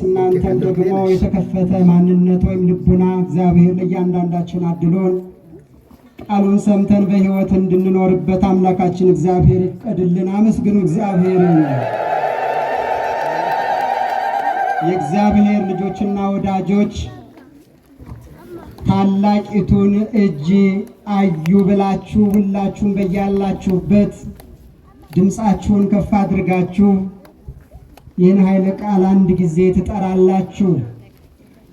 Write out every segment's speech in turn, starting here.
እናንተን ደግሞ የተከፈተ ማንነት ወይም ልቡና እግዚአብሔር ለእያንዳንዳችን አድሎን ቃሉን ሰምተን በሕይወት እንድንኖርበት አምላካችን እግዚአብሔር ይፍቀድልን። አመስግኑ እግዚአብሔርን። የእግዚአብሔር ልጆችና ወዳጆች ታላቂቱን እጅ አዩ ብላችሁ ሁላችሁም በያላችሁበት ድምፃችሁን ከፍ አድርጋችሁ ይህን ኃይለ ቃል አንድ ጊዜ ትጠራላችሁ።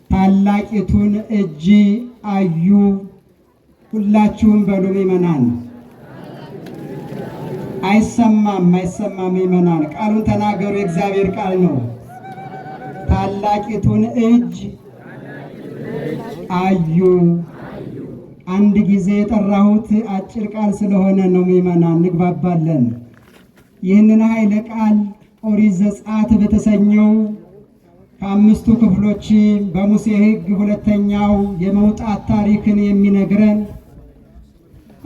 ታላቂቱን እጅ አዩ። ሁላችሁም በሉ ምእመናን። አይሰማም ምእመናን፣ ቃሉን ተናገሩ። የእግዚአብሔር ቃል ነው። ታላቂቱን እጅ አዩ። አንድ ጊዜ የጠራሁት አጭር ቃል ስለሆነ ነው ምእመናን፣ እንግባባለን። ይህንን ኃይለ ቃል ኦሪት ዘጸአት በተሰኘው ከአምስቱ ክፍሎች በሙሴ ሕግ ሁለተኛው የመውጣት ታሪክን የሚነግረን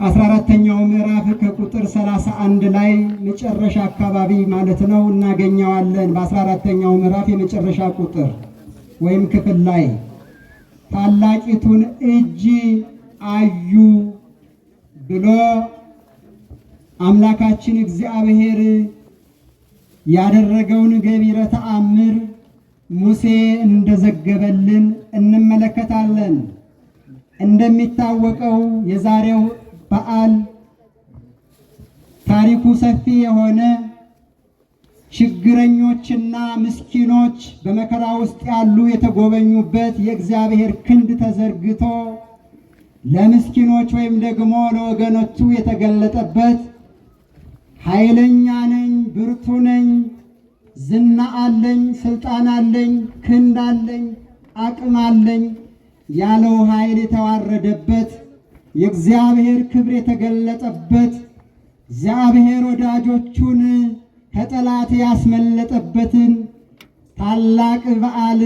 14ኛው ምዕራፍ ከቁጥር 31 ላይ መጨረሻ አካባቢ ማለት ነው እናገኘዋለን። በ14ኛው ምዕራፍ የመጨረሻ ቁጥር ወይም ክፍል ላይ ታላቂቱን እጅ አዩ ብሎ አምላካችን እግዚአብሔር ያደረገውን ገቢረ ተአምር ሙሴ እንደዘገበልን እንመለከታለን። እንደሚታወቀው የዛሬው በዓል ታሪኩ ሰፊ የሆነ ችግረኞችና ምስኪኖች በመከራ ውስጥ ያሉ የተጎበኙበት የእግዚአብሔር ክንድ ተዘርግቶ ለምስኪኖች ወይም ደግሞ ለወገኖቹ የተገለጠበት ኃይለኛ ነኝ፣ ብርቱ ነኝ፣ ዝና አለኝ፣ ስልጣን አለኝ፣ ክንድ አለኝ፣ አቅም አለኝ ያለው ኃይል የተዋረደበት የእግዚአብሔር ክብር የተገለጠበት እግዚአብሔር ወዳጆቹን ከጠላት ያስመለጠበትን ታላቅ በዓል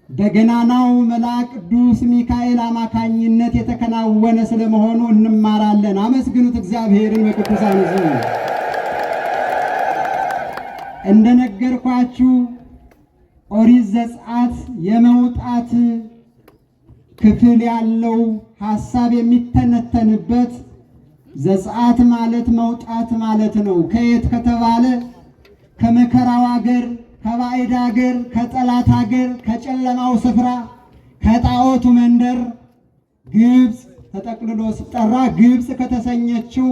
በገናናው መልአክ ቅዱስ ሚካኤል አማካኝነት የተከናወነ ስለመሆኑ እንማራለን። አመስግኑት እግዚአብሔርን በቅዱሳን ስም። እንደነገርኳችሁ ኦሪት ዘጸአት የመውጣት ክፍል ያለው ሐሳብ የሚተነተንበት ዘጸአት ማለት መውጣት ማለት ነው። ከየት ከተባለ ከመከራው አገር፣ ከባዕድ አገር፣ ከጠላት አገር፣ ከጨለማው ስፍራ፣ ከጣዖቱ መንደር ግብፅ ተጠቅልሎ ሲጠራ ግብፅ ከተሰኘችው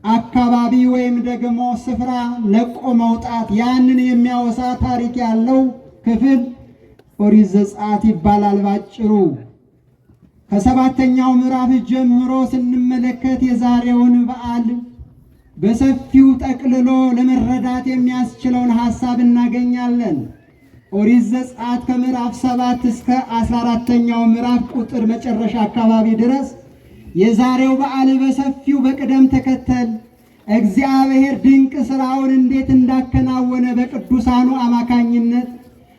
አካባቢ ወይም ደግሞ ስፍራ ለቆ መውጣት ያንን የሚያወሳ ታሪክ ያለው ክፍል ኦሪት ዘጸአት ይባላል ባጭሩ። ከሰባተኛው ምዕራፍ ጀምሮ ስንመለከት የዛሬውን በዓል በሰፊው ጠቅልሎ ለመረዳት የሚያስችለውን ሐሳብ እናገኛለን። ኦሪት ዘጸአት ከምዕራፍ 7 እስከ 14ኛው ምዕራፍ ቁጥር መጨረሻ አካባቢ ድረስ የዛሬው በዓል በሰፊው በቅደም ተከተል እግዚአብሔር ድንቅ ሥራውን እንዴት እንዳከናወነ በቅዱሳኑ አማካኝነት፣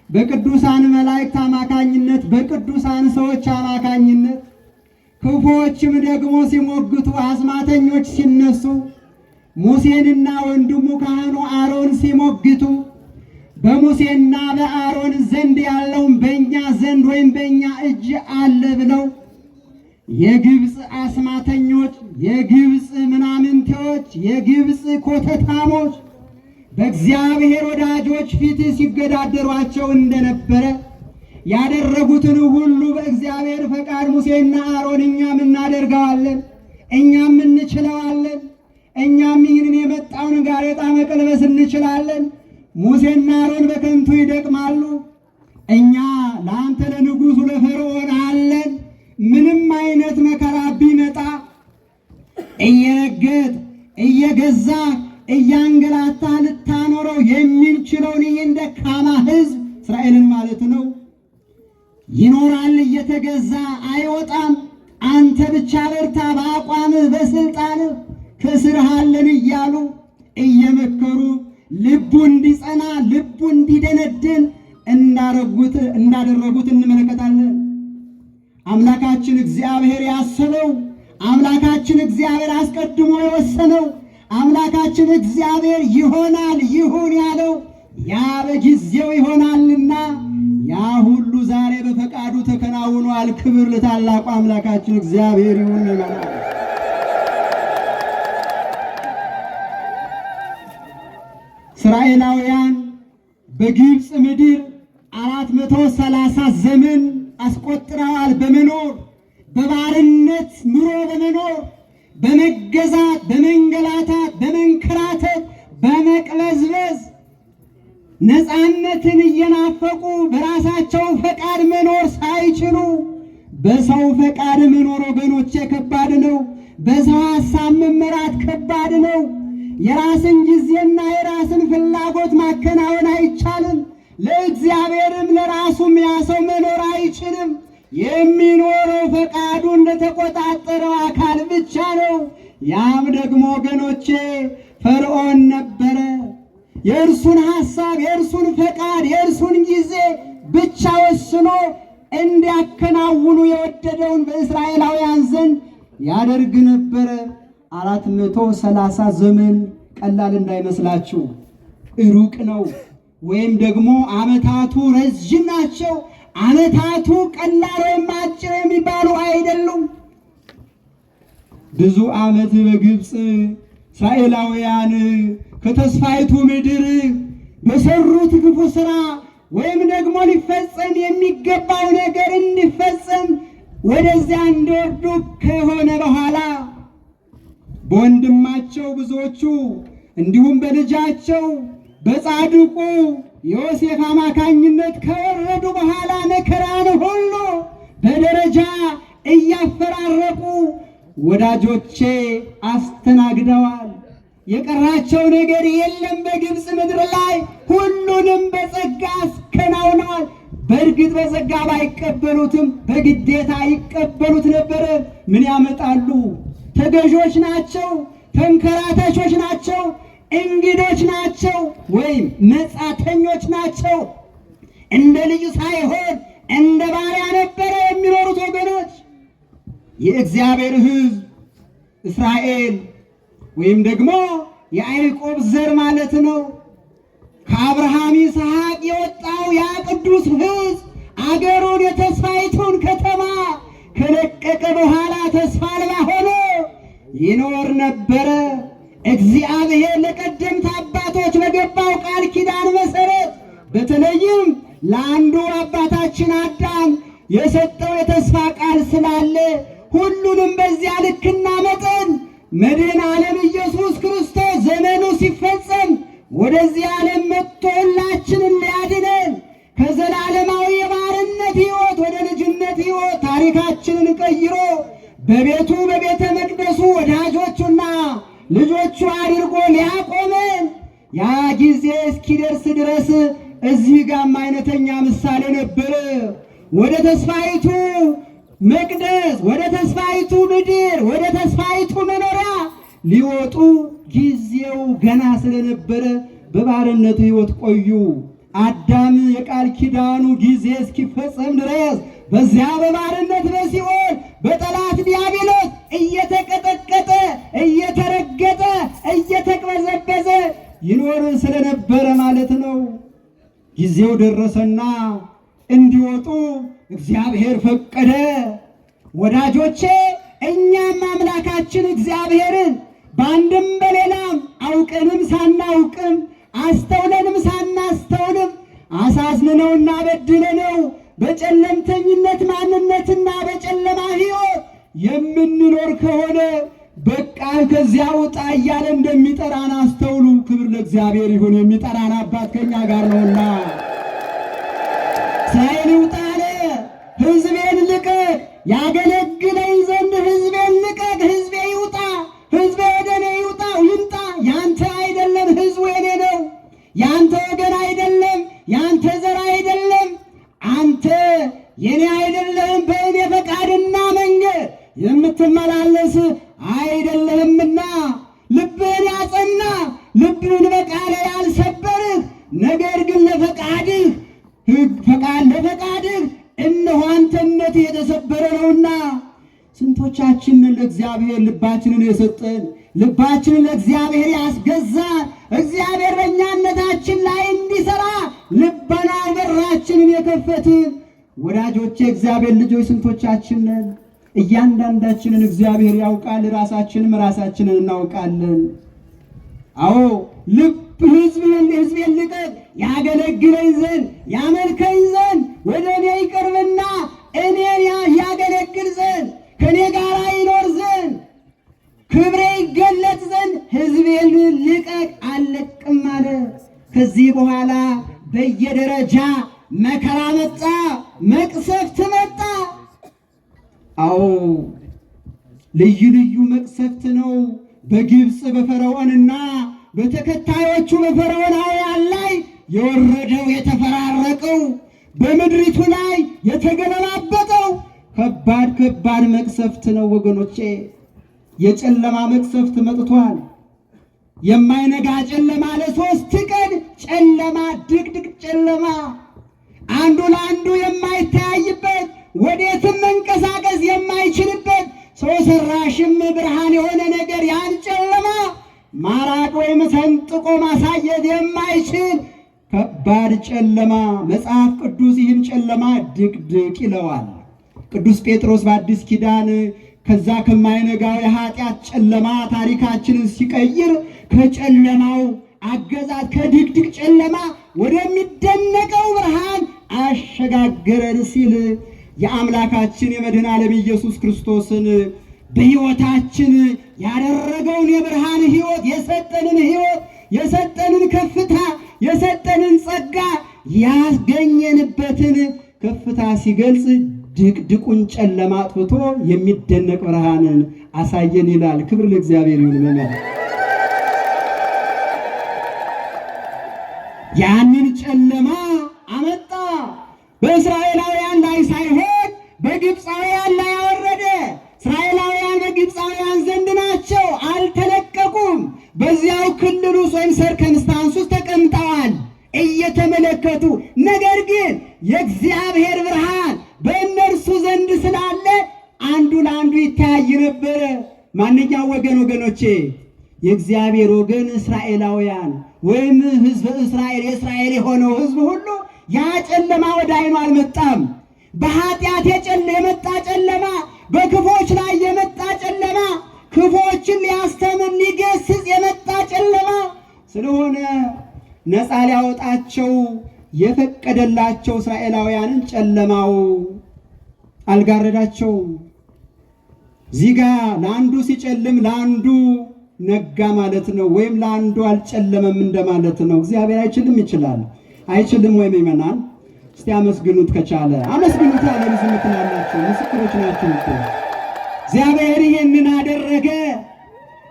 በቅዱሳን መላእክት አማካኝነት፣ በቅዱሳን ሰዎች አማካኝነት ክፉዎችም ደግሞ ሲሞግቱ፣ አስማተኞች ሲነሱ፣ ሙሴንና ወንድሙ ካህኑ አሮን ሲሞግቱ፣ በሙሴና በአሮን ዘንድ ያለውን በእኛ ዘንድ ወይም በእኛ እጅ አለ ብለው የግብፅ አስማተኞች፣ የግብፅ ምናምንቴዎች፣ የግብፅ ኮተታሞች በእግዚአብሔር ወዳጆች ፊት ሲገዳደሯቸው እንደነበረ ያደረጉትን ሁሉ በእግዚአብሔር ፈቃድ ሙሴና አሮን እኛም እናደርገዋለን፣ እኛም እንችለዋለን፣ እኛም ይህንን የመጣውን ጋሬጣ መቀልበስ እንችላለን፣ ሙሴና አሮን በከንቱ ይደክማሉ፣ እኛ ለአንተ ለንጉሡ ለፈርዖን አለን፣ ምንም አይነት መከራ ቢመጣ እየረገጥ እየገዛ እያንገላታ ልታኖ ሊያኖረው የሚችለውን ይህን ደካማ ሕዝብ እስራኤልን ማለት ነው ይኖራል እየተገዛ አይወጣም። አንተ ብቻ በርታ፣ በአቋምህ በስልጣንህ ከስርህ አለን እያሉ እየመከሩ ልቡ እንዲጸና ልቡ እንዲደነድን እንዳደረጉት እንመለከታለን። አምላካችን እግዚአብሔር ያሰበው፣ አምላካችን እግዚአብሔር አስቀድሞ የወሰነው፣ አምላካችን እግዚአብሔር ይሆናል ይሁን ያለው ያ በጊዜው ይሆናልና ያ ሁሉ ዛሬ በፈቃዱ ተከናውኗል። ክብር ለታላቁ አምላካችን እግዚአብሔር ይሁን ይላል። እስራኤላውያን በግብፅ ምድር 430 ዘመን አስቆጥረዋል። በመኖር በባርነት ኑሮ በመኖር በመገዛት በመንገላታት በመንከራተት በመቅበዝበዝ ነፃነትን እየናፈቁ በራሳቸው ፈቃድ መኖር ሳይችሉ በሰው ፈቃድ መኖር ወገኖቼ ከባድ ነው። በሰው ሐሳብ መመራት ከባድ ነው። የራስን ጊዜና የራስን ፍላጎት ማከናወን አይቻልም። ለእግዚአብሔርም ለራሱም ያ ሰው መኖር አይችልም። የሚኖረው ፈቃዱ እንደተቆጣጠረው አካል ብቻ ነው። ያም ደግሞ ወገኖቼ ፈርዖን ነበረ። የእርሱን ሐሳብ የእርሱን ፈቃድ የእርሱን ጊዜ ብቻ ወስኖ እንዲያከናውኑ የወደደውን በእስራኤላውያን ዘንድ ያደርግ ነበረ። 430 ዘመን ቀላል እንዳይመስላችሁ ሩቅ ነው። ወይም ደግሞ ዓመታቱ ረጅም ናቸው። ዓመታቱ ቀላል ወይም አጭር የሚባሉ አይደሉም። ብዙ ዓመት በግብፅ እስራኤላውያን ከተስፋይቱ ምድር በሰሩት ክፉ ሥራ ወይም ደግሞ ሊፈጸም የሚገባው ነገር እንዲፈጸም ወደዚያ እንዲወርዱ ከሆነ በኋላ በወንድማቸው ብዙዎቹ እንዲሁም በልጃቸው በጻድቁ ዮሴፍ አማካኝነት ከወረዱ በኋላ መከራን ሁሉ በደረጃ እያፈራረቁ ወዳጆቼ አስተናግደዋል። የቀራቸው ነገር የለም። በግብፅ ምድር ላይ ሁሉንም በጸጋ አስከናውነዋል። በእርግጥ በጸጋ ባይቀበሉትም በግዴታ ይቀበሉት ነበረ። ምን ያመጣሉ? ተገዦች ናቸው፣ ተንከራታቾች ናቸው፣ እንግዶች ናቸው፣ ወይም መጻተኞች ናቸው። እንደ ልጅ ሳይሆን እንደ ባሪያ ነበረ የሚኖሩት ወገኖች። የእግዚአብሔር ሕዝብ እስራኤል ወይም ደግሞ የያዕቆብ ዘር ማለት ነው። ከአብርሃም ይስሐቅ የወጣው ያ ቅዱስ ሕዝብ አገሩን የተስፋይቱን ከተማ ከለቀቀ በኋላ ተስፋ አልባ ሆኖ ይኖር ነበረ። እግዚአብሔር ለቀደምት አባቶች በገባው ቃል ኪዳን መሰረት በተለይም ለአንዱ አባታችን አዳም የሰጠው የተስፋ ቃል ስላለ ሁሉንም በዚያ ልክና መጠን መድኃኔ ዓለም ኢየሱስ ክርስቶስ ዘመኑ ሲፈጸም ወደዚህ ዓለም መጥቶ ሁላችንን ሊያድነን ከዘላለማዊ የባርነት ሕይወት ወደ ልጅነት ሕይወት ታሪካችንን ቀይሮ በቤቱ በቤተ መቅደሱ ወዳጆቹና ልጆቹ አድርጎ ሊያቆመን ያ ጊዜ እስኪደርስ ድረስ እዚህ ጋም አይነተኛ ምሳሌ ነበረ። ወደ ተስፋይቱ መቅደስ፣ ወደ ተስፋይቱ ምድር፣ ወደ ተስፋይቱ መኖሪያ ሊወጡ ጊዜው ገና ስለነበረ በባርነት ሕይወት ቆዩ። አዳም የቃል ኪዳኑ ጊዜ እስኪፈጸም ድረስ በዚያ በባርነት በሲኦል በጠላት ዲያብሎስ እየተቀጠቀጠ እየተረገጠ እየተቅበዘበዘ ይኖር ስለነበረ ማለት ነው። ጊዜው ደረሰና እንዲወጡ እግዚአብሔር ፈቀደ። ወዳጆቼ እኛም አምላካችን እግዚአብሔርን በአንድም በሌላም አውቀንም ሳናውቅም አስተውለንም ሳናስተውልም አሳዝነነውና በድለነው በጨለምተኝነት ማንነትና በጨለማ ሕይወት የምንኖር ከሆነ በቃ ከዚያ ውጣ እያለ እንደሚጠራን አስተውሉ። ክብር ለእግዚአብሔር ይሁን። የሚጠራን አባት ከኛ ጋር ነውና እስራኤል ይውጣ አለ። ሕዝቤን ልቀቅ፣ ያገለግለኝ ዘንድ ሕዝቤን ልቀቅ። ሕዝቤ ይውጣ፣ ሕዝቤ ወደ እኔ ይውጣ ይምጣ። ያንተ አይደለም፣ ሕዝቡ የኔ ነው። ያንተ ወገን አይደለም፣ ያንተ ዘር አይደለም፣ አንተ የኔ አይደለህም፣ በእኔ ፈቃድና መንገድ የምትመላለስ አይደለህምና ልብህን ያጸና ልብህን በቃል ያልሰበርህ ነገር ግን ለፈቃድህ ለፈቃድህ እነሆ አንተነት የተሰበረ ነውና። ስንቶቻችንን ለእግዚአብሔር ልባችንን የሰጠን ልባችንን ለእግዚአብሔር ያስገዛን እግዚአብሔር በእኛነታችን ላይ እንዲሰራ ልበና በራችንን የከፈትን ወዳጆቼ እግዚአብሔር ልጆች ስንቶቻችንን? እያንዳንዳችንን እግዚአብሔር ያውቃል። ራሳችንን እናውቃለን። አዎ ሕዝቤን ልቀቅ ያገለግለኝ ዘንድ ያመልከኝ ዘንድ ወደ እኔ ይቅርብና እኔን ያገለግል ዘንድ ከእኔ ጋር ይኖር ዘንድ ክብሬ ይገለጥ ዘንድ ሕዝቤን ልቀቅ አልለቅም አለ። ከዚህ በኋላ በየደረጃ መከራ መጣ፣ መቅሰፍት መጣ። አዎ ልዩ ልዩ መቅሰፍት ነው በግብፅ በፈርዖንና በተከታዮቹ በፈርዖናውያን ላይ የወረደው የተፈራረቀው በምድሪቱ ላይ የተገለባበጠው ከባድ መቅሰፍት ነው ወገኖቼ። የጨለማ መቅሰፍት መጥቷል። የማይነጋ ጨለማ ለ3 ቀን ጨለማ፣ ድቅድቅ ጨለማ፣ አንዱ ለአንዱ የማይተያይበት ወዴትም መንቀሳቀስ የማይችልበት ሰው ሰራሽም ብርሃን የሆነ ነገር ያን ጨለማ ማራቅ ወይም ሰንጥቆ ማሳየት የማይችል ከባድ ጨለማ። መጽሐፍ ቅዱስ ይህን ጨለማ ድቅድቅ ይለዋል። ቅዱስ ጴጥሮስ በአዲስ ኪዳን ከዛ ከማይነጋው የኃጢአት ጨለማ ታሪካችንን ሲቀይር ከጨለማው አገዛዝ ከድቅድቅ ጨለማ ወደሚደነቀው ብርሃን አሸጋገረን ሲል የአምላካችን የመድኃኔ ዓለም ኢየሱስ ክርስቶስን በሕይወታችን ያደረገውን የብርሃን ሕይወት የሰጠንን ከፍታ የሰጠንን ጸጋ ያስገኘንበትን ከፍታ ሲገልጽ ድቅድቁን ጨለማ አጥፍቶ የሚደነቅ ብርሃንን አሳየን ይላል። ክብር ለእግዚአብሔር ይሁን። ያንን ጨለማ አመጣ። በእስራኤላውያን ላይ ሳይሆን በግብፃውያን ላይ አወረደ። እስራኤላውያን በግብፃውያን ዘንድ ናቸው፣ አልተለቀቁም። በዚያው ክልል ውስጥ ወይም ሰርከምስታንስ ውስጥ ተቀምጠዋል እየተመለከቱ። ነገር ግን የእግዚአብሔር ብርሃን በእነርሱ ዘንድ ስላለ አንዱ ለአንዱ ይተያይ ነበረ። ማንኛው ወገን ወገኖቼ? የእግዚአብሔር ወገን እስራኤላውያን ወይም ሕዝበ እስራኤል የእስራኤል የሆነው ሕዝብ ሁሉ ያ ጨለማ ወደ አይኑ አልመጣም። በኃጢአት የመጣ ጨለማ፣ በክፎች ላይ የመጣ ጨለማ፣ ክፎችን ሊያስተምር ሊገስጽ የመጣ ጨለማ ስለሆነ ነፃ ሊያወጣቸው የፈቀደላቸው እስራኤላውያንን ጨለማው አልጋረዳቸውም። እዚህ ጋ ለአንዱ ሲጨልም ለአንዱ ነጋ ማለት ነው፣ ወይም ለአንዱ አልጨለመም እንደማለት ነው። እግዚአብሔር አይችልም? ይችላል። አይችልም ወይም ይመናል? እስቲ አመስግኑት። ከቻለ አመስግኑት። ያለ ዝም ትላላችሁ፣ ምስክሮች ናችሁ እኮ። እግዚአብሔር ይህንን አደረገ።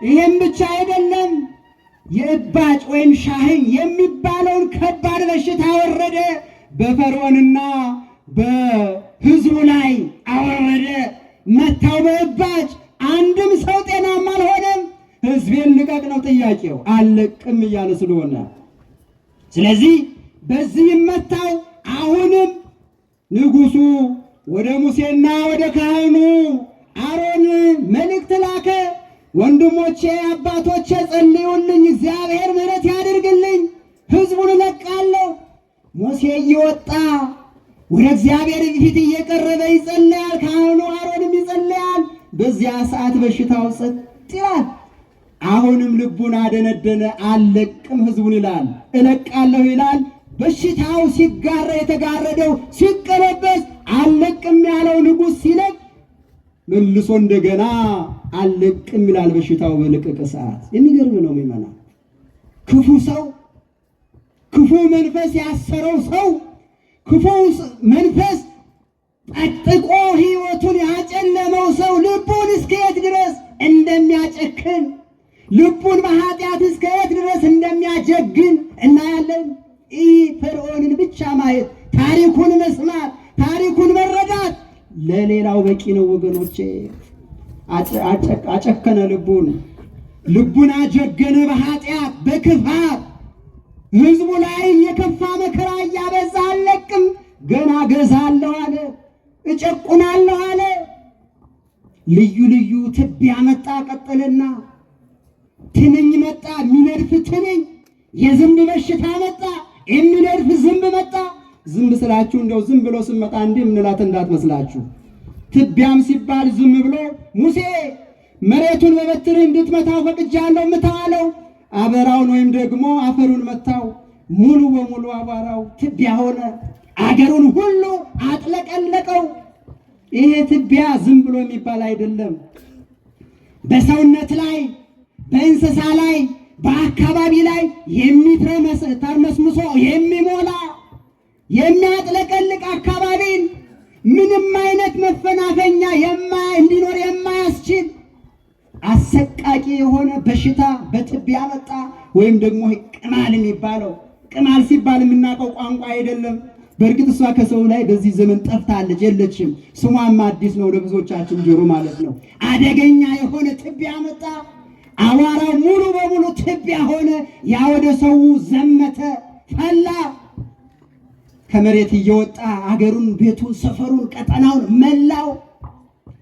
ይህም ብቻ አይደለም፣ የእባጭ ወይም ሻህኝ የሚባለውን ከባድ በሽታ አወረደ። በፈርዖንና በሕዝቡ ላይ አወረደ፣ መታው በእባጭ። አንድም ሰው ጤናማ አልሆነም። ሕዝቤን ልቀቅ ነው ጥያቄው፣ አልለቅም እያለ ስለሆነ። ስለዚህ በዚህ መታው። አሁንም ንጉሡ ወደ ሙሴና ወደ ካህኑ አሮን መልእክት ላከ። ወንድሞቼ አባቶቼ ጸልዩልኝ፣ እግዚአብሔር ምሕረት ያድርግልኝ፣ ሕዝቡን እለቃለሁ። ሙሴ እየወጣ ወደ እግዚአብሔር ፊት እየቀረበ ይጸልያል፣ ካህኑ አሮንም ይጸልያል። በዚያ ሰዓት በሽታው ጸጥ ይላል። አሁንም ልቡን አደነደነ። አልለቅም ሕዝቡን ይላል፣ እለቃለሁ ይላል። በሽታው ሲጋራ የተጋረደው ሲቀለበስ አልለቅም ያለው ንጉሥ ሲለቅ መልሶ እንደገና አልለቅም ይላል። በሽታው በለቀቀ ሰዓት የሚገርም ነው። የሚመና ክፉ ሰው፣ ክፉ መንፈስ ያሰረው ሰው፣ ክፉ መንፈስ ጠጥቆ ሕይወቱን ያጨለመው ሰው ልቡን እስከየት ድረስ እንደሚያጨክን፣ ልቡን በኃጢአት እስከየት ድረስ እንደሚያጀግን እናያለን። አይደለም። ይህ ፈርዖንን ብቻ ማየት፣ ታሪኩን መስማት፣ ታሪኩን መረዳት ለሌላው በቂ ነው ወገኖቼ። አጨከነ ልቡን አጀገነ በኃጢአት በክፋት ሕዝቡ ላይ የከፋ መከራ እያበዛ አለቅም ገና ገዛለሁ አለ፣ እጨቁናለሁ አለ። ልዩ ልዩ ትቢያ መጣ፣ ቀጠለና ትንኝ መጣ፣ የሚነድፍ ትንኝ፣ የዝንብ በሽታ መጣ፣ የሚነድፍ ዝንብ መጣ። ዝንብ ስላችሁ እንደው ዝም ብሎ ስመጣ እንዲህ ምንላት እንዳትመስላችሁ። ትቢያም ሲባል ዝም ብሎ ሙሴ መሬቱን በበትር እንድትመታው ፈቅጃለሁ ምታው አለው። አበራውን ወይም ደግሞ አፈሩን መታው። ሙሉ በሙሉ አቧራው ትቢያ ሆነ፣ አገሩን ሁሉ አጥለቀለቀው። ይሄ ትቢያ ዝም ብሎ የሚባል አይደለም። በሰውነት ላይ፣ በእንስሳ ላይ፣ በአካባቢ ላይ ተርመስምሶ የሚሞላ የሚያጥለቀልቅ አካባቢን ምንም አይነት መፈናፈኛ እንዲኖር የማያስችል አሰቃቂ የሆነ በሽታ በትቢያ መጣ። ወይም ደግሞ ቅማል የሚባለው፣ ቅማል ሲባል የምናውቀው ቋንቋ አይደለም። በእርግጥ እሷ ከሰው ላይ በዚህ ዘመን ጠፍታለች፣ የለችም። ስሟም አዲስ ነው ለብዙዎቻችን ጆሮ ማለት ነው። አደገኛ የሆነ ትቢያ መጣ። አቧራው ሙሉ በሙሉ ትቢያ ሆነ። ያ ወደ ሰው ዘመተ፣ ፈላ። ከመሬት እየወጣ አገሩን፣ ቤቱን፣ ሰፈሩን፣ ቀጠናውን መላው።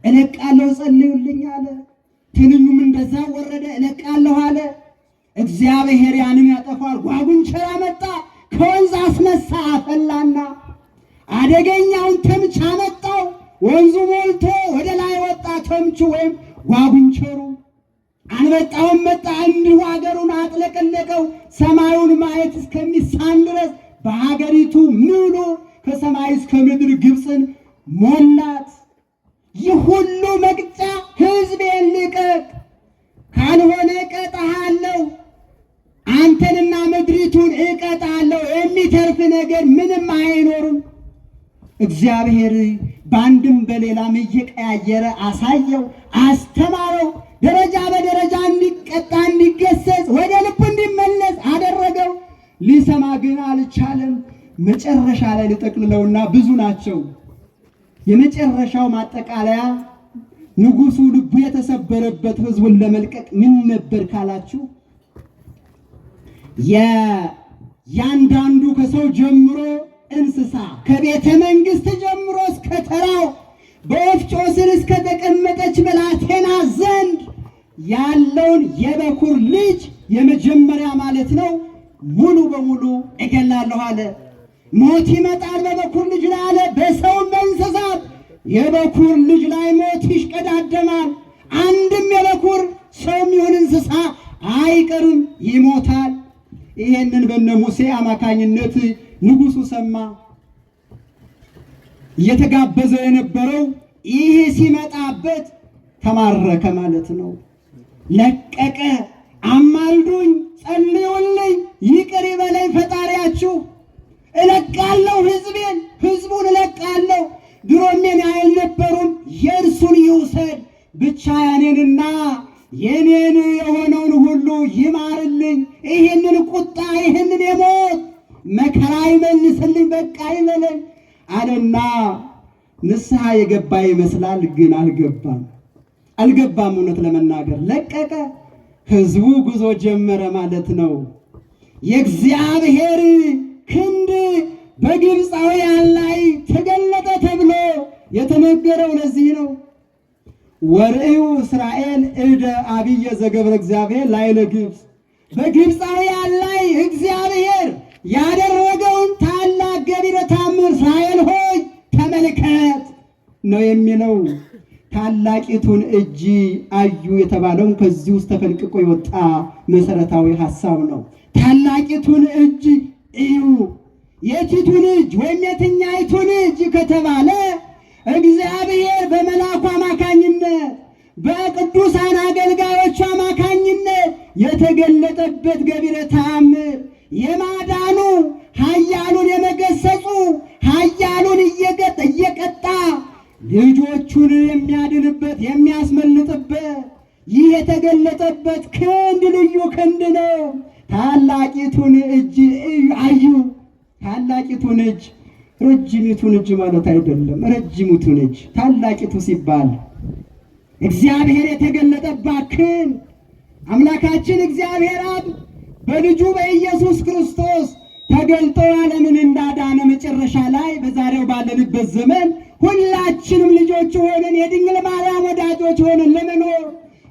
እለቃለሁ ጸልዩልኝ አለ። ትንኙም እንደዛ ወረደ፣ እለቃለሁ አለ። እግዚአብሔር ያንን ያጠፋል። ጓጉንቸራ መጣ፣ ከወንዝ አስነሳ፣ አፈላና አደገኛውን ተምች አመጣው። ወንዙ ሞልቶ ወደ ላይ ወጣ ተምቹ ወይም ጓጉንቸሩ። አንበጣውን መጣ፣ እንዲሁ አገሩን አጥለቀለቀው። ሰማዩን ማየት እስከሚሳን ድረስ በሀገሪቱ ሙሉ ከሰማይ እስከ ምድር ግብፅን ሞላት። ይህ ሁሉ መቅጫ ሕዝቤን ልቀቅ፣ ካልሆነ እቀጣሃለሁ፣ አንተንና ምድሪቱን እቀጣለሁ፣ የሚተርፍ ነገር ምንም አይኖርም። እግዚአብሔር በአንድም በሌላም እየቀያየረ አሳየው፣ አስተማረው። ደረጃ በደረጃ እንዲቀጣ፣ እንዲገሰጽ፣ ወደ ልቡ እንዲመለስ አደረገው። ሊሰማ ግን አልቻለም። መጨረሻ ላይ ልጠቅልለውና ብዙ ናቸው። የመጨረሻው ማጠቃለያ ንጉሡ ልቡ የተሰበረበት ሕዝቡን ለመልቀቅ ምን ነበር ካላችሁ፣ ያንዳንዱ ከሰው ጀምሮ እንስሳ፣ ከቤተ መንግሥት ጀምሮ እስከ ተራው በወፍጮ ስር እስከ ተቀመጠች ብላቴና ዘንድ ያለውን የበኩር ልጅ የመጀመሪያ ማለት ነው ሙሉ በሙሉ እገላለሁ አለ። ሞት ይመጣል በበኩር ልጅ ላይ አለ። በሰውም በእንስሳት የበኩር ልጅ ላይ ሞት ይሽቀዳደማል። አንድም የበኩር ሰውም ይሁን እንስሳ አይቀርም፣ ይሞታል። ይሄንን በነ ሙሴ አማካኝነት ንጉሡ ሰማ። እየተጋበዘ የነበረው ይሄ ሲመጣበት ተማረከ ማለት ነው። ለቀቀ። አማልዱኝ፣ ጸልዩልኝ፣ ይቅር ይበለኝ ፈጣሪያችሁ፣ እለቃለሁ ሕዝቤን፣ ሕዝቡን እለቃለሁ። ድሮም የኔ አልነበሩም፣ የእርሱን ይውሰድ ብቻ ያኔንና የኔን የሆነውን ሁሉ ይማርልኝ። ይህንን ቁጣ፣ ይህንን የሞት መከራ ይመልስልኝ፣ በቃ ይበለኝ አለና ንስሐ የገባ ይመስላል፣ ግን አልገባም። እውነት ለመናገር ለቀቀ። ሕዝቡ ጉዞ ጀመረ ማለት ነው። የእግዚአብሔር ክንድ በግብፃውያን ላይ ተገለጠ ተብሎ የተነገረው ለዚህ ነው። ወርእዩ እስራኤል እደ አብየ ዘገብረ እግዚአብሔር ላዕለ ግብፅ፣ በግብፃውያን ላይ እግዚአብሔር ያደረገውን ታላቅ ገቢረ ተአምር እስራኤል ሆይ ተመልከት ነው የሚለው። ታላቂቱን እጅ አዩ የተባለውን ከዚህ ውስጥ ተፈልቅቆ የወጣ መሰረታዊ ሐሳብ ነው። ታላቂቱን እጅ እዩ። የቲቱን እጅ ወይም የትኛይቱን እጅ ከተባለ እግዚአብሔር በመልአኩ አማካኝነት በቅዱሳን አገልጋዮቹ አማካኝነት የተገለጠበት ገቢረ ተአምር የማዳኑ ኃያሉን የመገሰጹ ኃያሉን እየቀጣ ልጆቹን የሚያድንበት የሚያስመልጥበት ይህ የተገለጠበት ክንድ ልዩ ክንድ ነው። ታላቂቱን እጅ አዩ እጅ ረጅሚቱን እጅ ማለት አይደለም፣ ረጅሚቱን እጅ ታላቂቱ ሲባል እግዚአብሔር የተገለጠባት ክንድ አምላካችን እግዚአብሔር አብ በልጁ በኢየሱስ ክርስቶስ ተገልጦ ዓለምን እንዳዳነ መጨረሻ ላይ በዛሬው ባለንበት ዘመን ሁላችንም ልጆች ሆነን የድንግል ማርያም ወዳጆች ሆነን ለመኖር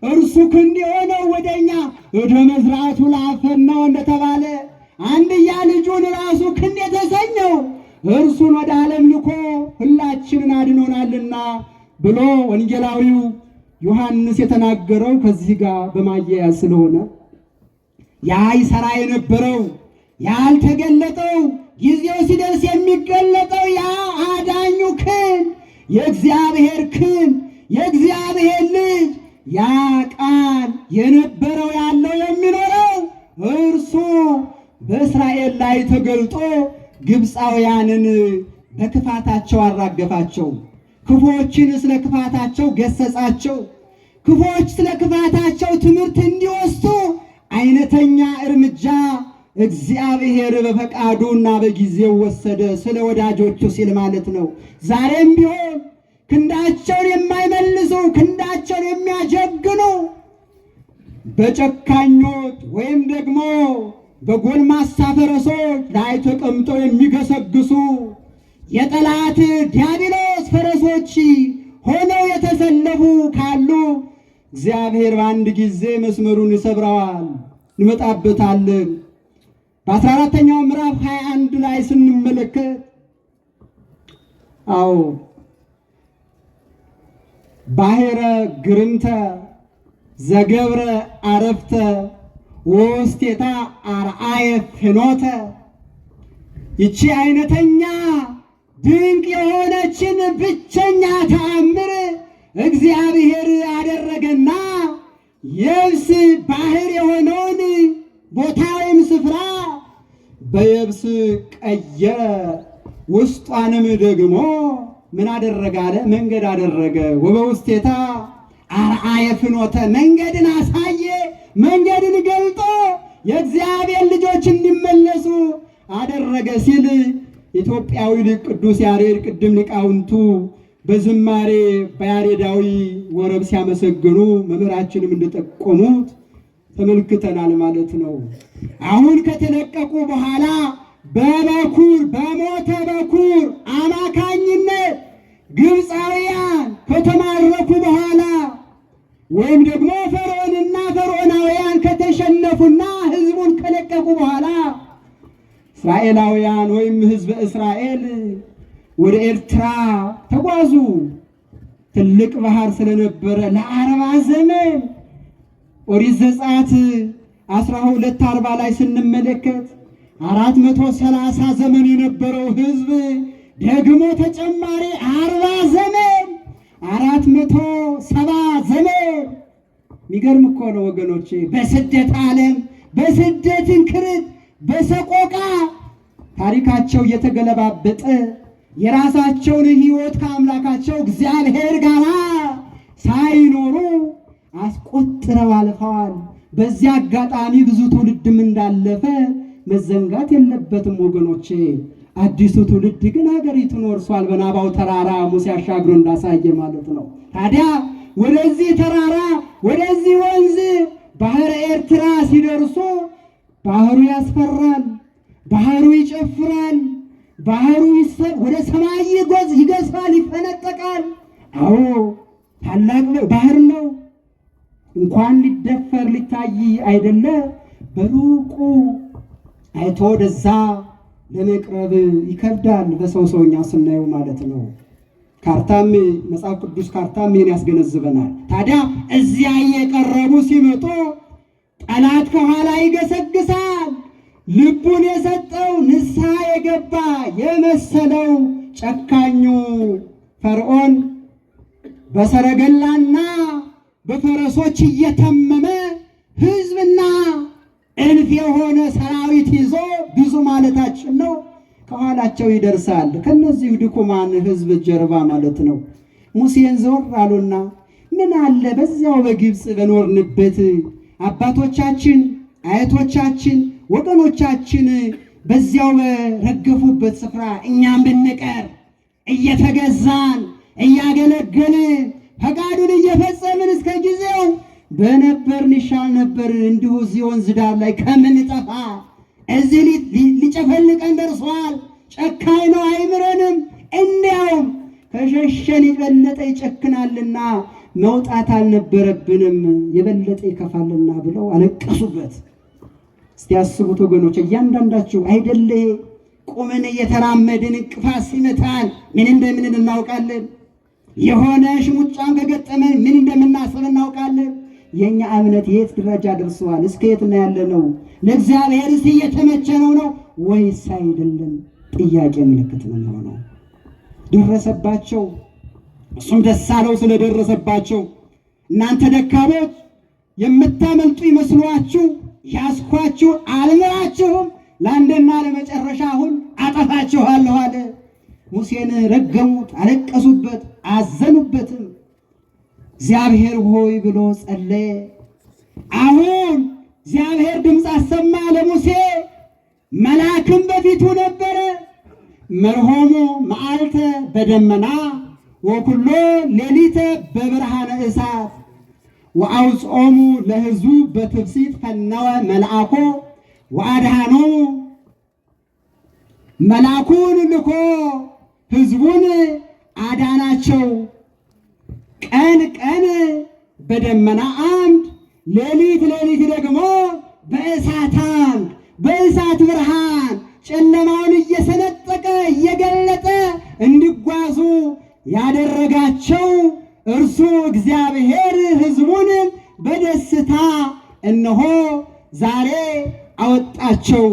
እርሱ ክንድ የሆነው ወደኛ ወደ መዝራቱ ላፈናው እንደተባለ አንድያ ልጁን ራሱ ክንድ የተሰኘው እርሱን ወደ ዓለም ልኮ ሁላችንን አድኖናልና ብሎ ወንጌላዊው ዮሐንስ የተናገረው ከዚህ ጋር በማያያዝ ስለሆነ ያ ይሠራ የነበረው ያልተገለጠው ጊዜው ሲደርስ የሚገለጠው ያ አዳኙ ክንድ የእግዚአብሔር ክንድ የእግዚአብሔር ልጅ ያ ቃል የነበረው ያለው የሚኖረው እርሱ በእስራኤል ላይ ተገልጦ ግብፃውያንን በክፋታቸው አራገፋቸው። ክፉዎችን ስለ ክፋታቸው ገሰጻቸው። ክፉዎች ስለ ክፋታቸው ትምህርት እንዲወስዱ አይነተኛ እርምጃ እግዚአብሔር በፈቃዱና በጊዜው ወሰደ። ስለ ወዳጆቹ ሲል ማለት ነው። ዛሬም ቢሆን ክንዳቸውን የማይመልሱ ክንዳቸውን የሚያጀግኑ በጨካኞች ወይም ደግሞ በጎልማሳ ፈረሶች ላይ ተቀምጠው የሚገሰግሱ የጠላት ዲያብሎስ ፈረሶች ሆነው የተሰለፉ ካሉ እግዚአብሔር በአንድ ጊዜ መስመሩን ይሰብረዋል። እንመጣበታለን። በ14ኛው ምዕራፍ 21 ላይ ስንመለከት አዎ ባሕረ ግርምተ ዘገብረ አረፍተ ወስቴታ አርአየ ፍኖተ ይቺ አይነተኛ ድንቅ የሆነችን ብቸኛ ተአምር እግዚአብሔር አደረገና የብስ ባህር የሆነውን ቦታውን ስፍራ በየብስ ቀየረ። ውስጧንም ደግሞ ምን አደረገ አለ? መንገድ አደረገ። ወበውስቴታ አርአየ ፍኖተ መንገድን አሳየ። መንገድን ገልጦ የእግዚአብሔር ልጆች እንዲመለሱ አደረገ ሲል ኢትዮጵያዊ ሊቅ ቅዱስ ያሬድ ቅድም ሊቃውንቱ በዝማሬ በያሬዳዊ ወረብ ሲያመሰግኑ መምህራችንም እንደጠቆሙት ተመልክተናል ማለት ነው። አሁን ከተለቀቁ በኋላ በበኩር በሞተ በኩር አማካኝነት ግብፃውያን ከተማረኩ በኋላ ወይም ደግሞ ፈርዖንና ፈርዖናውያን ከተሸነፉና ሕዝቡን ከለቀቁ በኋላ እስራኤላውያን ወይም ሕዝበ እስራኤል ወደ ኤርትራ ተጓዙ። ትልቅ ባህር ስለነበረ ለ40 ዘመን ኦሪት ዘጸአት 12:40 ላይ ስንመለከት 430 ዘመን የነበረው ሕዝብ ደግሞ ተጨማሪ 40 ዘመን 470 ዘመን። የሚገርም እኮ ነው ወገኖቼ። በስደት ዓለም በስደት እንክርት በሰቆቃ ታሪካቸው እየተገለባበጠ የራሳቸውን ሕይወት ከአምላካቸው እግዚአብሔር ጋር ሳይኖሩ አስቆጥረው አልፈዋል። በዚያ አጋጣሚ ብዙ ትውልድም እንዳለፈ መዘንጋት የለበትም ወገኖቼ። አዲሱ ትውልድ ግን ሀገሪቱን ወርሷል። በናባው ተራራ ሙሴ አሻግሮ እንዳሳየ ማለት ነው። ታዲያ ወደዚህ ተራራ ወደዚህ ወንዝ ባህረ ኤርትራ ሲደርሱ ባህሩ ያስፈራል፣ ባህሩ ይጨፍራል፣ ባህሩ ወደ ሰማይ ይገዝፋል፣ ይፈነጠቃል። አዎ ታላቅ ባህር ነው። እንኳን ሊደፈር ሊታይ አይደለ በሩቁ አይቶ ወደዛ ለመቅረብ ይከብዳል። በሰውኛ ስናየው ማለት ነው። ካርታም መጽሐፍ ቅዱስ ካርታም ይሄን ያስገነዝበናል። ታዲያ እዚያ እየቀረቡ ሲመጡ ጠላት ከኋላ ይገሰግሳል። ልቡን የሰጠው ንስሐ የገባ የመሰለው ጨካኙ ፈርዖን በሰረገላና በፈረሶች እየተመመ ሕዝብና እልፍ የሆነ ሰራዊት ይዞ ብዙ ማለታችን ነው ከኋላቸው ይደርሳል። ከነዚህ ድኩማን ሕዝብ ጀርባ ማለት ነው። ሙሴን ዘወር አሉና ምን አለ በዚያው በግብፅ በኖርንበት አባቶቻችን፣ አያቶቻችን፣ ወገኖቻችን በዚያው በረገፉበት ስፍራ እኛም ብንቀር እየተገዛን እያገለገልን ፈቃዱን እየፈጸምን እስከ ጊዜው በነበርን ይሻል ነበር። እንዲሁ እዚህ ወንዝ ዳር ላይ ከምንጠፋ እዚህ ሊጨፈልቀን ደርሷል። ጨካኝ ነው አይምረንም። እንዲያውም ከሸሸን የበለጠ ይጨክናልና መውጣት አልነበረብንም፣ የበለጠ ይከፋልና ብለው አለቀሱበት። እስቲ ያስቡት ወገኖች፣ እያንዳንዳችሁ አይደለ ቆመን እየተራመድን እንቅፋት ሲመታን ምን እንደምን እናውቃለን። የሆነ ሽሙጫም ከገጠመን ምን እንደምናስብ እናውቃለን። የኛ እምነት የት ደረጃ ደርሷል? እስከ የት ነው ያለነው? ለእግዚአብሔርስ እየተመቸነው ነው ወይስ አይደለም? ጥያቄ ምልክት ነው። ደረሰባቸው፣ እሱም ደስ አለው ስለደረሰባቸው። እናንተ ደካሞች የምታመልጡ ይመስሏችሁ ያስኳችሁ አልምራችሁም፣ ለአንድና ለመጨረሻ አሁን አጠፋችኋለሁ አለ። ሙሴን ረገሙት፣ አለቀሱበት፣ አዘኑበትም። እግዚአብሔር ሆይ ብሎ ጸለየ። አሁን እግዚአብሔር ድምፅ አሰማ ለሙሴ። መልአክም በፊቱ ነበረ። መርሆሙ መዓልተ በደመና ወኩሎ ሌሊተ በብርሃነ እሳት ወአውፅኦሙ ለሕዝቡ በትፍሲት ፈነወ መልአኮ ወአድኃኖሙ። መልአኩን ልኮ ሕዝቡን አዳናቸው። ቀን ቀን በደመና አምድ፣ ሌሊት ሌሊት ደግሞ በእሳት አምድ፣ በእሳት ብርሃን ጨለማውን እየሰነጠቀ እየገለጠ እንዲጓዙ ያደረጋቸው እርሱ እግዚአብሔር ሕዝቡን በደስታ እነሆ ዛሬ አወጣቸው።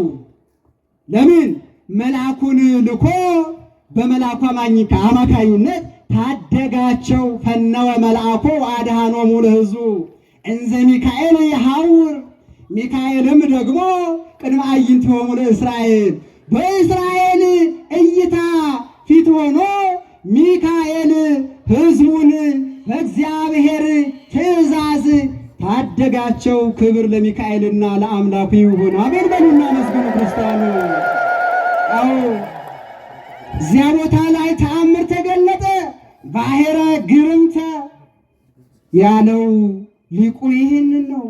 ለምን? መልአኩን ልኮ በመልአኩ አማካኝነት ታደጋቸው። ፈነወ መልአኩ አድኃኖሙ ለሕዝቡ እንዘ ሚካኤል ይሐውር። ሚካኤልም ደግሞ ቅድመ አዕይንቲሆሙ ለእስራኤል፣ በእስራኤል እይታ ፊት ሆኖ ሚካኤል ሕዝቡን በእግዚአብሔር ትእዛዝ ታደጋቸው። ክብር ለሚካኤልና ለአምላኩ ይሁን። አሜን በሉና መስገኑ ክርስቲያኑ። አዎ እዚያ ቦታ ላይ ተአምር ተገለጠ። ባሕረ ግርምተ ያለው ሊቁ ይህንን ነው።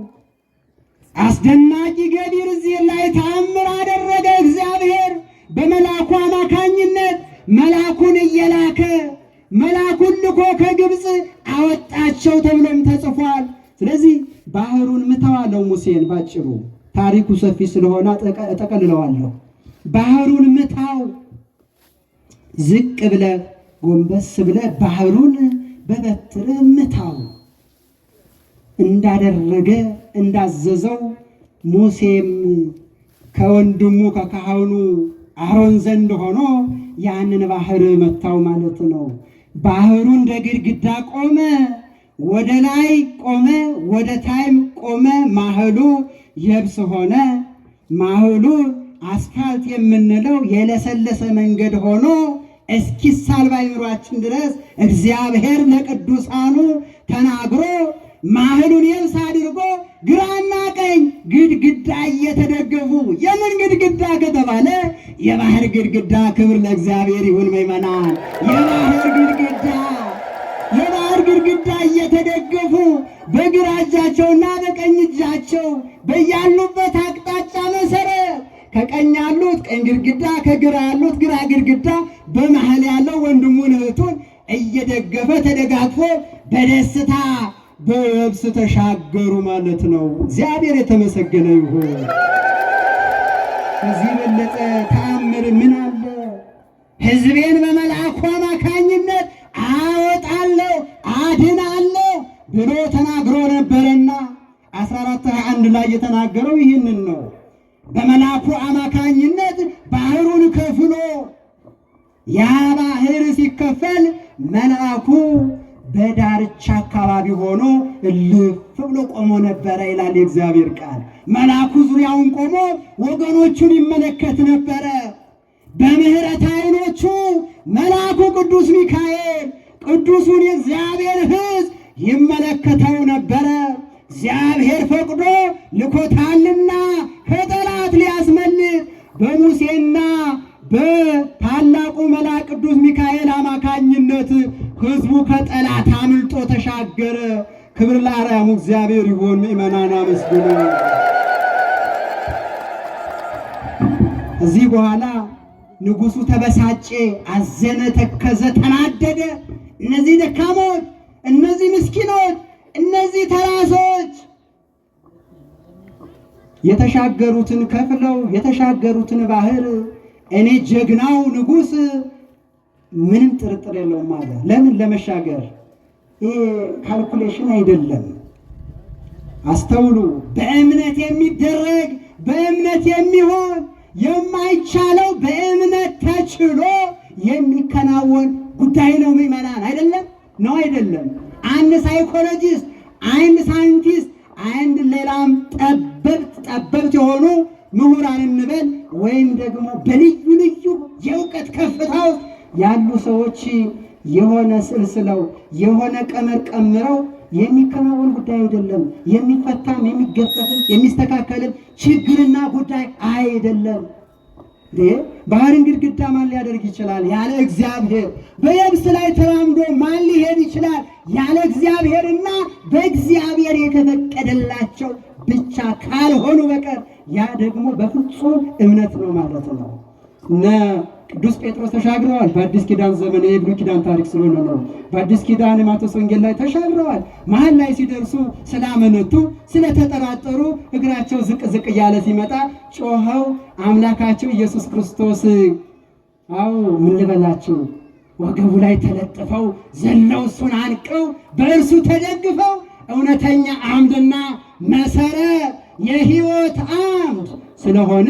አስደናቂ ገቢር እዚህ ላይ ተአምር አደረገ እግዚአብሔር በመልአኩ አማካኝነት። መልአኩን እየላከ መልአኩን ልኮ ከግብፅ አወጣቸው ተብሎም ተጽፏል። ስለዚህ ባህሩን ምተዋለው ሙሴን። ባጭሩ ታሪኩ ሰፊ ስለሆነ እጠቀልለዋለሁ። ባህሩን ምታው፣ ዝቅ ብለ ጎንበስ ብለ ባህሩን በበትር ምታው እንዳደረገ እንዳዘዘው ሙሴም ከወንድሙ ከካህኑ አሮን ዘንድ ሆኖ ያንን ባህር መታው ማለት ነው። ባህሩ እንደ ግድግዳ ቆመ፣ ወደ ላይ ቆመ፣ ወደ ታይም ቆመ። ማህሉ የብስ ሆነ። ማህሉ አስፋልት የምንለው የለሰለሰ መንገድ ሆኖ እስኪሳል ባይምሯችን ድረስ እግዚአብሔር ለቅዱሳኑ ተናግሮ ማህሉን የብስ አድርጎ ግራና ቀኝ ግድግዳ እየተደገፉ የምን ግድግዳ ከተባለ የባህር ግድግዳ። ክብር ለእግዚአብሔር ይሁን ምእመናን። የባህር ግድግዳ እየተደገፉ በግራ እጃቸውና በቀኝ እጃቸው በያሉበት አቅጣጫ መሰረት ከቀኝ ያሉት ቀኝ ግድግዳ፣ ከግራ ያሉት ግራ ግድግዳ፣ በመሃል ያለው ወንድሙን እህቱን እየደገፈ ተደጋግፎ በደስታ በየብስ ተሻገሩ ማለት ነው። እግዚአብሔር የተመሰገነ ይሁን። ከዚህ በለጠ ተአምር ምን አለ? ሕዝቤን በመልአኩ አማካኝነት አወጣለሁ አድናለሁ ብሎ ተናግሮ ነበረና 14:21 ላይ የተናገረው ይህንን ነው። በመልአኩ አማካኝነት ባህሩን ከፍሎ ያ ባህር ሲከፈል መልአኩ በዳርቻ አካባቢ ሆኖ እልፍ ብሎ ቆሞ ነበረ ይላል የእግዚአብሔር ቃል። መልአኩ ዙሪያውን ቆሞ ወገኖቹን ይመለከት ነበረ። በምሕረት ዓይኖቹ መልአኩ ቅዱስ ሚካኤል ቅዱሱን የእግዚአብሔር ሕዝብ ይመለከተው ነበረ። እግዚአብሔር ፈቅዶ ልኮታልና ከጠላት ሊያስመልጥ በሙሴና በታላቁ መልአክ ቅዱስ ሚካኤል አማካኝነት ሕዝቡ ከጠላት አምልጦ ተሻገረ። ክብር ለአርያሙ እግዚአብሔር ይሁን። ምእመናን አመስግኑ። እዚህ በኋላ ንጉሡ ተበሳጨ፣ አዘነ፣ ተከዘ፣ ተናደደ። እነዚህ ደካሞች፣ እነዚህ ምስኪኖች፣ እነዚህ ተራሶች የተሻገሩትን ከፍለው የተሻገሩትን ባህር እኔ ጀግናው ንጉሥ ምንም ጥርጥር የለውም አለ። ለምን? ለመሻገር። ይሄ ካልኩሌሽን አይደለም። አስተውሉ። በእምነት የሚደረግ በእምነት የሚሆን የማይቻለው በእምነት ተችሎ የሚከናወን ጉዳይ ነው። ምእመናን አይደለም ነው አይደለም? አንድ ሳይኮሎጂስት፣ አንድ ሳይንቲስት፣ አንድ ሌላም ጠበብት የሆኑ ምሁራን እንበል ወይም ደግሞ በልዩ ልዩ የእውቀት ከፍታ ውስጥ ያሉ ሰዎች የሆነ ስልስለው የሆነ ቀመር ቀምረው የሚከናወን ጉዳይ አይደለም። የሚፈታም የሚገፈትም የሚስተካከልም ችግርና ጉዳይ አይደለም። ባህርን ግድግዳ ማን ሊያደርግ ይችላል? ያለ እግዚአብሔር። በየብስ ላይ ተራምዶ ማን ሊሄድ ይችላል? ያለ እግዚአብሔርና በእግዚአብሔር የተፈቀደላቸው ብቻ ካልሆኑ በቀር ያ ደግሞ በፍጹም እምነት ነው ማለት ነው። እነ ቅዱስ ጴጥሮስ ተሻግረዋል። በአዲስ ኪዳን ዘመን የብሉይ ኪዳን ታሪክ ስለሆነ ነው። በአዲስ ኪዳን ማቴዎስ ወንጌል ላይ ተሻግረዋል። መሀል ላይ ሲደርሱ ስላመነቱ ስለተጠራጠሩ እግራቸው ዝቅ ዝቅ እያለ ሲመጣ ጮኸው አምላካቸው ኢየሱስ ክርስቶስ ምን ልበላችሁ ወገቡ ላይ ተለጥፈው ዘለው እሱን አንቀው በእርሱ ተደግፈው እውነተኛ አምድና መሰረት የሕይወት አምድ ስለሆነ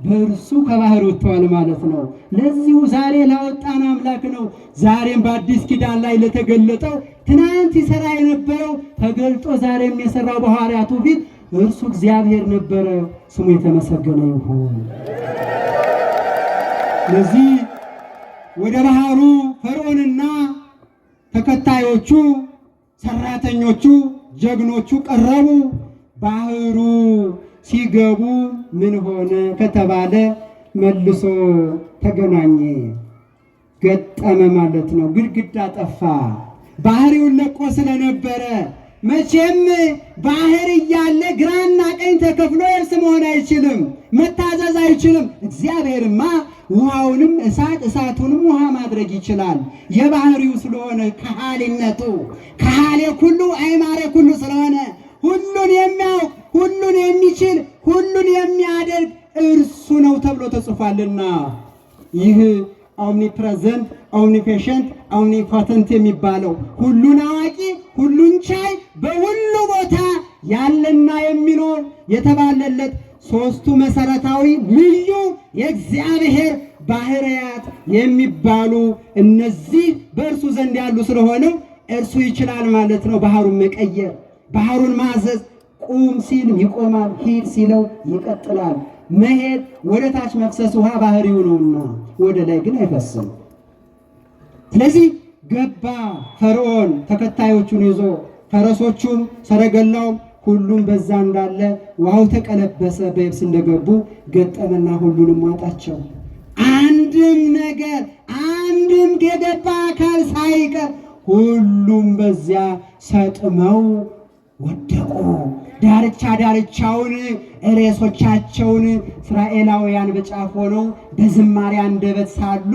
በእርሱ ከባህር ወጥተዋል ማለት ነው። ለዚሁ ዛሬ ላወጣን አምላክ ነው። ዛሬም በአዲስ ኪዳን ላይ ለተገለጠው ትናንት ይሰራ የነበረው ተገልጦ ዛሬም የሰራው በሐዋርያቱ ፊት እርሱ እግዚአብሔር ነበረ። ስሙ የተመሰገነ ይሁን። ለዚህ ወደ ባህሩ ፈርዖንና ተከታዮቹ ሰራተኞቹ ጀግኖቹ ቀረቡ። ባህሩ ሲገቡ ምን ሆነ ከተባለ መልሶ ተገናኘ፣ ገጠመ ማለት ነው። ግድግዳ ጠፋ። ባህሪውን ለቆ ስለነበረ መቼም ባህር እያለ ግራና ቀኝ ተከፍሎ የብስ መሆን አይችልም፣ መታዘዝ አይችልም። እግዚአብሔርማ ውሃውንም እሳት እሳቱንም ውሃ ማድረግ ይችላል። የባህሪው ስለሆነ ከሃሊነቱ ከሃሌ ኩሉ አይማሬ ኩሉ ስለሆነ ሁሉን የሚያውቅ ሁሉን የሚችል ሁሉን የሚያደርግ እርሱ ነው ተብሎ ተጽፏልና ይህ ኦምኒፕሬዘንት ኦምኒፔሸንት ኦምኒፖተንት የሚባለው ሁሉን አዋቂ ሁሉን ቻይ በሁሉ ቦታ ያለና የሚኖር የተባለለት ሦስቱ መሰረታዊ ልዩ የእግዚአብሔር ባህርያት የሚባሉ እነዚህ በእርሱ ዘንድ ያሉ ስለሆነው እርሱ ይችላል ማለት ነው። ባህሩን መቀየር፣ ባህሩን ማዘዝ። ቁም ሲል ይቆማል፣ ሂድ ሲለው ይቀጥላል። መሄድ ወደ ታች መፍሰስ ውሃ ባህሪው ነውና ወደ ላይ ግን አይፈስም። ስለዚህ ገባ ፈርዖን ተከታዮቹን ይዞ ፈረሶቹም ሰረገላውም ሁሉም በዛ እንዳለ ውሃው ተቀለበሰ። በየብስ እንደገቡ ገጠመና ሁሉንም ዋጣቸው። አንድም ነገር አንድም የገባ አካል ሳይቀር ሁሉም በዚያ ሰጥመው ወደቁ። ዳርቻ ዳርቻውን ሬሶቻቸውን እስራኤላውያን በጫፍ ሆነው በዝማሬ አንደበት ሳሉ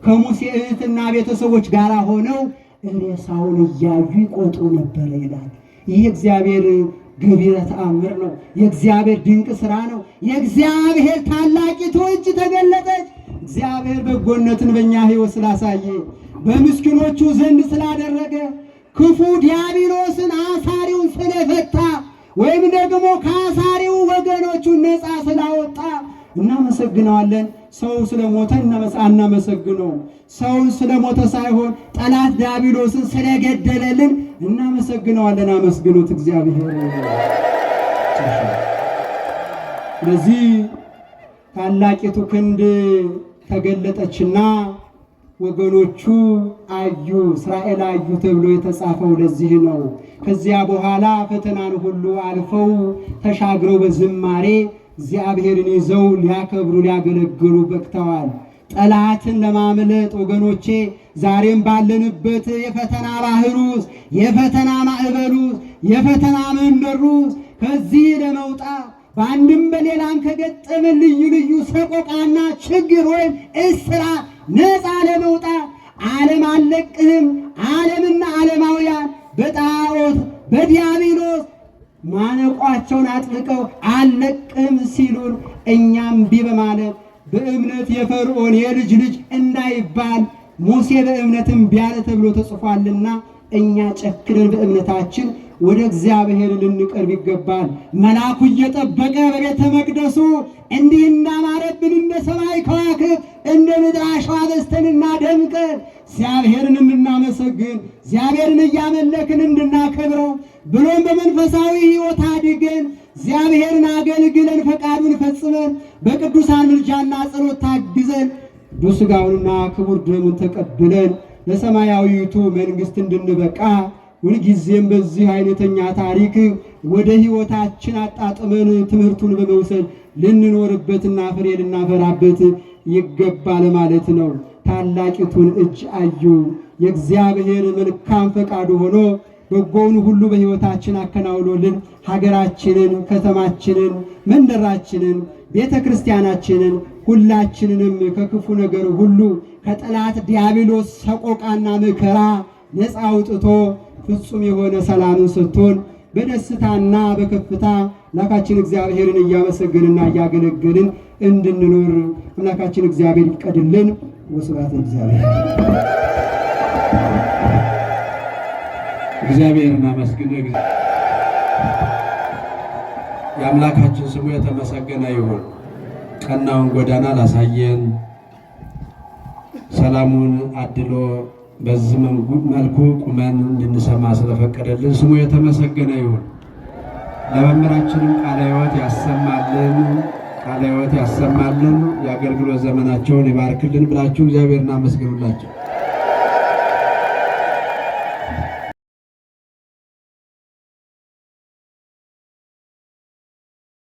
ከሙሴ እህትና ቤተሰቦች ጋር ሆነው ሬሳውን እያዩ ይቆጥሩ ነበር ይላል። ይህ እግዚአብሔር ገቢረ ተአምር ነው። የእግዚአብሔር ድንቅ ስራ ነው። የእግዚአብሔር ታላቂቱ እጅ ተገለጠች። እግዚአብሔር በጎነትን በእኛ ሕይወት ስላሳየ በምስኪኖቹ ዘንድ ስላደረገ ክፉ ዲያብሎስን አሳሪውን ስለፈታ ወይም ደግሞ ከአሳሪው ወገኖቹን ነፃ ስላወጣ እናመሰግነዋለን። ሰው ስለሞተ አናመሰግነው። ሰውን ስለሞተ ሳይሆን ጠላት ዲያብሎስን ስለገደለልን እናመሰግነዋለን። አመስግኑት እግዚአብሔር። ስለዚህ ታላቂቱ ክንድ ተገለጠችና ወገኖቹ አዩ፣ እስራኤል አዩ ተብሎ የተጻፈው ለዚህ ነው። ከዚያ በኋላ ፈተናን ሁሉ አልፈው ተሻግረው በዝማሬ እግዚአብሔርን ይዘው ሊያከብሩ ሊያገለግሉ በቅተዋል። ጠላትን ለማምለጥ ወገኖቼ ዛሬም ባለንበት የፈተና ባህር ውስጥ የፈተና ማዕበል ውስጥ የፈተና መንደር ውስጥ ከዚህ ለመውጣት በአንድም በሌላም ከገጠመን ልዩ ልዩ ሰቆቃና ችግር ወይም እስራት ነፃ ለመውጣት ዓለም አልለቅህም፣ ዓለምና ዓለማውያን በጣዖት በዲያብሎስ ማነቋቸውን አጥብቀው አልለቅህም ሲሉን እኛም እምቢ በማለት በእምነት የፈርዖን የልጅ ልጅ እንዳይባል ሙሴ በእምነትም ቢያለ ተብሎ ተጽፏልና እኛ ጨክነን በእምነታችን ወደ እግዚአብሔር ልንቀርብ ይገባል። መልአኩ እየጠበቀ በቤተ መቅደሱ እንዲህ እንዳማረብን እንደ ሰማይ ከዋክብት እንደ ምድር አሸዋ በዝተንና ደምቀን እግዚአብሔርን እንድናመሰግን እግዚአብሔርን እያመለክን እንድናከብረው ብሎም በመንፈሳዊ ሕይወት አድገን እግዚአብሔርን አገልግለን ፈቃዱን ፈጽመን በቅዱሳን ምልጃና ጸሎት ታግዘን ቅዱስ ሥጋውንና ክቡር ደሙን ተቀብለን ለሰማያዊቱ መንግሥት እንድንበቃ ሁልጊዜም በዚህ አይነተኛ ታሪክ ወደ ሕይወታችን አጣጥመን ትምህርቱን በመውሰድ ልንኖርበትና ፍሬ ልናፈራበት ይገባል ማለት ነው። ታላቂቱን እጅ አዩ። የእግዚአብሔር መልካም ፈቃዱ ሆኖ በጎውን ሁሉ በሕይወታችን አከናውኖልን ሀገራችንን፣ ከተማችንን፣ መንደራችንን፣ ቤተ ክርስቲያናችንን ሁላችንንም ከክፉ ነገር ሁሉ ከጠላት ዲያብሎስ ሰቆቃና መከራ ነፃ አውጥቶ ፍጹም የሆነ ሰላምን ሰጥቶን በደስታና በከፍታ አምላካችን እግዚአብሔርን እያመሰገንና እያገለገልን እንድንኖር አምላካችን እግዚአብሔር ይፍቀድልን። ወስብሐት ለእግዚአብሔር። እግዚአብሔርን አመስግኑ። የአምላካችን ስሙ የተመሰገነ ይሁን። ቀናውን ጎዳና ላሳየን፣ ሰላሙን አድሎ በዚህ መልኩ ቁመን እንድንሰማ ስለፈቀደልን ስሙ የተመሰገነ ይሁን። ለመምህራችንም ቃለ ሕይወት ያሰማልን፣ ቃለ ሕይወት ያሰማልን፣ የአገልግሎት ዘመናቸውን ይባርክልን ብላችሁ እግዚአብሔርን አመስግኑላቸው።